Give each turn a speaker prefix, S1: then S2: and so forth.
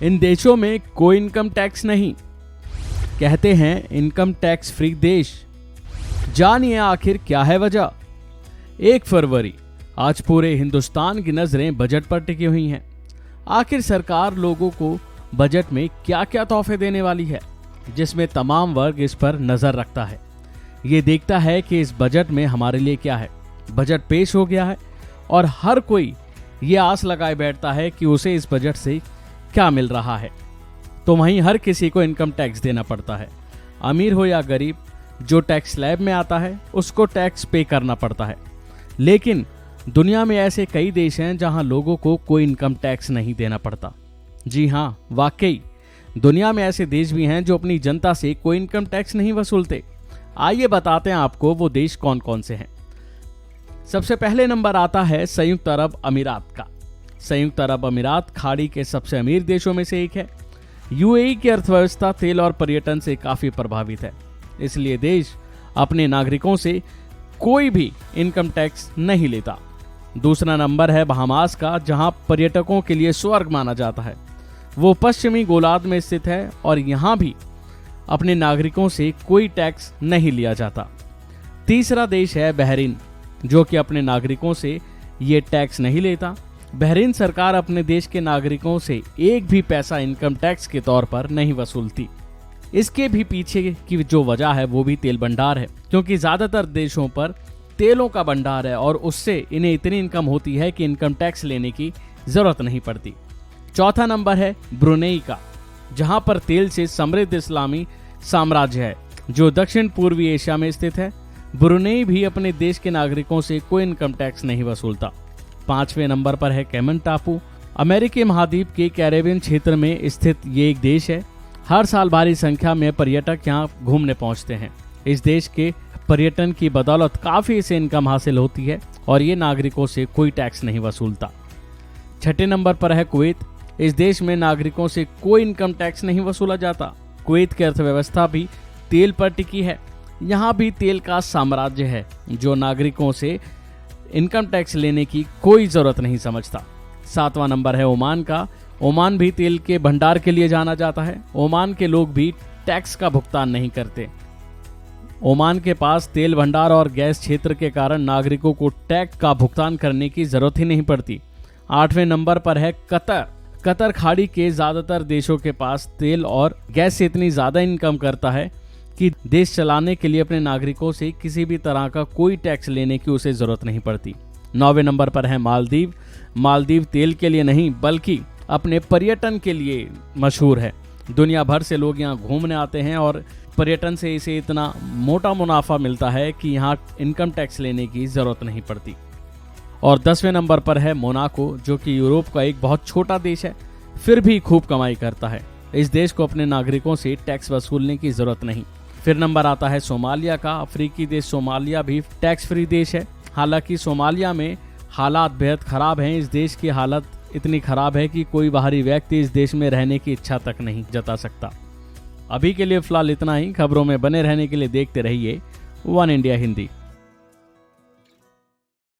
S1: इन देशों में कोई इनकम टैक्स नहीं, कहते हैं इनकम टैक्स फ्री देश। जानिए आखिर क्या है वजह। 1 फरवरी, आज पूरे हिंदुस्तान की नजरें बजट पर टिकी हुई हैं। आखिर सरकार लोगों को बजट में क्या क्या तोहफे देने वाली है, जिसमें तमाम वर्ग इस पर नजर रखता है। ये देखता है कि इस बजट में हमारे लिए क्या है। बजट पेश हो गया है और हर कोई ये आस लगाए बैठता है कि उसे इस बजट से क्या मिल रहा है। तो वहीं हर किसी को इनकम टैक्स देना पड़ता है, अमीर हो या गरीब। जो टैक्स स्लैब में आता है उसको टैक्स पे करना पड़ता है। लेकिन दुनिया में ऐसे कई देश हैं जहां लोगों को कोई इनकम टैक्स नहीं देना पड़ता। जी हाँ, वाकई दुनिया में ऐसे देश भी हैं जो अपनी जनता से कोई इनकम टैक्स नहीं वसूलते। आइए बताते हैं आपको वो देश कौन कौन से हैं। सबसे पहले नंबर आता है संयुक्त अरब अमीरात का। संयुक्त अरब अमीरात खाड़ी के सबसे अमीर देशों में से एक है। यूएई की अर्थव्यवस्था तेल और पर्यटन से काफी प्रभावित है, इसलिए देश अपने नागरिकों से कोई भी इनकम टैक्स नहीं लेता। दूसरा नंबर है बहामास का, जहां पर्यटकों के लिए स्वर्ग माना जाता है। वो पश्चिमी गोलार्ध में स्थित है और यहां भी अपने नागरिकों से कोई टैक्स नहीं लिया जाता। तीसरा देश है बहरीन, जो कि अपने नागरिकों से ये टैक्स नहीं लेता। बहरीन सरकार अपने देश के नागरिकों से एक भी पैसा इनकम टैक्स के तौर पर नहीं वसूलती। इसके भी पीछे की जो वजह है वो भी तेल भंडार है, क्योंकि ज्यादातर देशों पर तेलों का भंडार है और उससे इन्हें इतनी इनकम होती है कि इनकम टैक्स लेने की जरूरत नहीं पड़ती। चौथा नंबर है ब्रुनेई का, जहां पर तेल से समृद्ध इस्लामी साम्राज्य है, जो दक्षिण पूर्वी एशिया में स्थित है। ब्रुनेई भी अपने देश के नागरिकों से कोई इनकम टैक्स नहीं वसूलता। 5वें नंबर पर है कैमन टापू। अमेरिकी महाद्वीप के कैरेबियन क्षेत्र में स्थित ये एक देश है। हर साल भारी संख्या में पर्यटक यहाँ घूमने पहुँचते हैं। इस देश के पर्यटन की बदौलत काफी इसे इनकम हासिल होती है और ये नागरिकों से कोई टैक्स नहीं वसूलता। 6ठे नंबर पर है कुवैत। इस देश में नागरिकों से कोई इनकम टैक्स नहीं वसूला जाता। कुवैत की अर्थव्यवस्था भी तेल पर टिकी है। यहाँ भी तेल का साम्राज्य है, जो नागरिकों से इनकम टैक्स लेने की कोई जरूरत नहीं समझता। 7वां नंबर है ओमान का। ओमान भी तेल के भंडार के लिए जाना जाता है। ओमान के लोग भी टैक्स का भुगतान नहीं करते। ओमान के पास तेल भंडार और गैस क्षेत्र के कारण नागरिकों को टैक्स का भुगतान करने की जरूरत ही नहीं पड़ती। 8वें नंबर पर है कतर। कतर खाड़ी के ज्यादातर देशों के पास तेल और गैस से इतनी ज्यादा इनकम करता है कि देश चलाने के लिए अपने नागरिकों से किसी भी तरह का कोई टैक्स लेने की उसे जरूरत नहीं पड़ती। 9वें नंबर पर है मालदीव। मालदीव तेल के लिए नहीं बल्कि अपने पर्यटन के लिए मशहूर है। दुनिया भर से लोग यहाँ घूमने आते हैं और पर्यटन से इसे इतना मोटा मुनाफा मिलता है कि यहाँ इनकम टैक्स लेने की जरूरत नहीं पड़ती। और 10वें नंबर पर है मोनाको, जो कि यूरोप का एक बहुत छोटा देश है, फिर भी खूब कमाई करता है। इस देश को अपने नागरिकों से टैक्स वसूलने की जरूरत नहीं। फिर नंबर आता है सोमालिया का। अफ्रीकी देश सोमालिया भी टैक्स फ्री देश है। हालांकि सोमालिया में हालात बेहद खराब हैं। इस देश की हालत इतनी खराब है कि कोई बाहरी व्यक्ति इस देश में रहने की इच्छा तक नहीं जता सकता। अभी के लिए फिलहाल इतना ही। खबरों में बने रहने के लिए देखते रहिए वन इंडिया हिंदी।